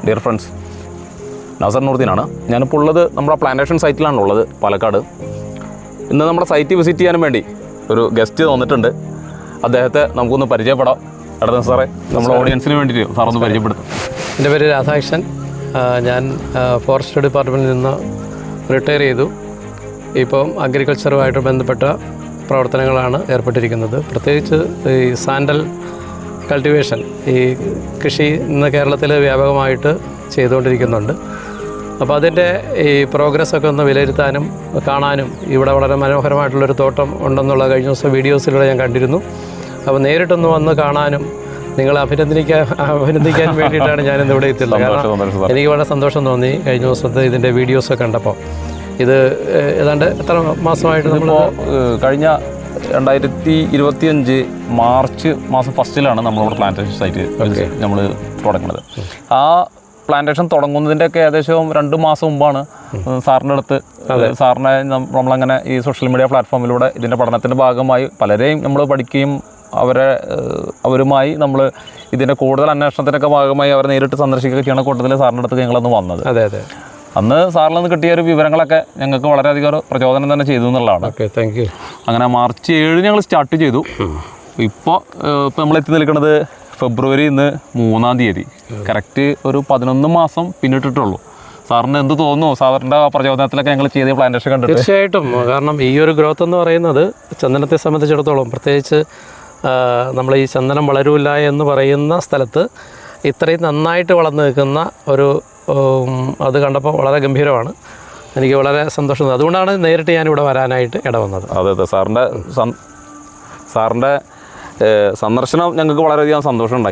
Dear friends, Nasar നൂർദ്ദീനാണ്. ഞാനിപ്പോൾ ഉള്ളത് നമ്മുടെ പ്ലാന്റേഷൻ സൈറ്റിലാണുള്ളത്, പാലക്കാട്. ഇന്ന് നമ്മുടെ സൈറ്റ് വിസിറ്റ് ചെയ്യാനും വേണ്ടി ഒരു ഗസ്റ്റ് വന്നിട്ടുണ്ട്. അദ്ദേഹത്തെ നമുക്കൊന്ന് പരിചയപ്പെടാം. എടാ സാറേ, നമ്മുടെ ഓഡിയൻസിന് വേണ്ടിയിട്ട് സാറൊന്ന് പരിചയപ്പെടുത്തും. എൻ്റെ പേര് രാധാകൃഷ്ണൻ. ഞാൻ ഫോറസ്റ്റ് ഡിപ്പാർട്ട്മെൻറ്റിൽ നിന്ന് റിട്ടയർ ചെയ്തു. ഇപ്പം അഗ്രികൾച്ചറുമായിട്ട് ബന്ധപ്പെട്ട പ്രവർത്തനങ്ങളാണ് ഏർപ്പെട്ടിരിക്കുന്നത്. പ്രത്യേകിച്ച് ഈ സാൻഡൽ കൾട്ടിവേഷൻ, ഈ കൃഷി ഇന്ന് കേരളത്തിൽ വ്യാപകമായിട്ട് ചെയ്തുകൊണ്ടിരിക്കുന്നുണ്ട്. അപ്പോൾ അതിൻ്റെ ഈ പ്രോഗ്രസ്സൊക്കെ ഒന്ന് വിലയിരുത്താനും കാണാനും, ഇവിടെ വളരെ മനോഹരമായിട്ടുള്ളൊരു തോട്ടം ഉണ്ടെന്നുള്ള കഴിഞ്ഞ ദിവസം വീഡിയോസിലൂടെ ഞാൻ കണ്ടിരുന്നു. അപ്പോൾ നേരിട്ടൊന്ന് വന്ന് കാണാനും നിങ്ങളെ അഭിനന്ദിക്കാൻ വേണ്ടിയിട്ടാണ് ഞാനിന്ന് ഇവിടെ എത്തിയുള്ളത്. കാരണം എനിക്ക് വളരെ സന്തോഷം തോന്നി കഴിഞ്ഞ ദിവസത്തെ ഇതിൻ്റെ വീഡിയോസൊക്കെ കണ്ടപ്പോൾ. ഇത് ഏതാണ്ട് എത്ര മാസമായിട്ട് നമ്മൾ കഴിഞ്ഞ 2025 മാർച്ച് മാസം ഫസ്റ്റിലാണ് നമ്മളിവിടെ പ്ലാന്റേഷൻ സൈറ്റ് നമ്മൾ തുടങ്ങുന്നത്. ആ പ്ലാന്റേഷൻ തുടങ്ങുന്നതിൻ്റെയൊക്കെ ഏകദേശം 2 മാസം മുമ്പാണ് സാറിൻ്റെ അടുത്ത് സാറിനെ നമ്മളങ്ങനെ ഈ സോഷ്യൽ മീഡിയ പ്ലാറ്റ്ഫോമിലൂടെ ഇതിൻ്റെ പഠനത്തിൻ്റെ ഭാഗമായി പലരെയും നമ്മൾ പഠിക്കുകയും അവരുമായി നമ്മൾ ഇതിൻ്റെ കൂടുതൽ അന്വേഷണത്തിനൊക്കെ ഭാഗമായി അവരെ നേരിട്ട് സന്ദർശിക്കുകയൊക്കെ ചെയ്യണ കൂട്ടത്തിൽ സാറിൻ്റെ അടുത്ത് ഞങ്ങളന്ന് വന്നത്. അതെ അതെ, അന്ന് സാറിൽ നിന്ന് കിട്ടിയ ഒരു വിവരങ്ങളൊക്കെ ഞങ്ങൾക്ക് വളരെയധികം ഒരു പ്രചോദനം തന്നെ ചെയ്തു എന്നുള്ളതാണ്. Okay, thank you. അങ്ങനെ മാർച്ച് 7 ഞങ്ങൾ സ്റ്റാർട്ട് ചെയ്തു. ഇപ്പോൾ നമ്മൾ എത്തി നിൽക്കുന്നത് ഫെബ്രുവരി ഇന്ന് 3-ാം തീയതി. കറക്റ്റ് ഒരു 11 മാസം പിന്നിട്ടിട്ടുള്ളൂ. സാറിന് എന്ത് തോന്നുന്നു സാറിൻ്റെ പ്രചോദനത്തിലൊക്കെ ഞങ്ങൾ ചെയ്ത പ്ലാന്റേഷൻ കണ്ടിട്ട്? തീർച്ചയായിട്ടും. കാരണം ഈ ഒരു ഗ്രോത്ത് എന്ന് പറയുന്നത് ചന്ദനത്തെ സംബന്ധിച്ചിടത്തോളം, പ്രത്യേകിച്ച് നമ്മൾ ഈ ചന്ദനം വളരൂല്ല എന്ന് പറയുന്ന സ്ഥലത്ത് ഇത്രയും നന്നായിട്ട് വളർന്നു നിൽക്കുന്ന ഒരു അത് കണ്ടപ്പോൾ വളരെ ഗംഭീരമാണ്. എനിക്ക് വളരെ സന്തോഷം. അതുകൊണ്ടാണ് നേരിട്ട് ഞാനിവിടെ വരാനായിട്ട് ഇടവന്നത്. അതെ അതെ, സാറിൻ്റെ സന്ദർശനം ഞങ്ങൾക്ക് വളരെയധികം സന്തോഷമുണ്ടായി.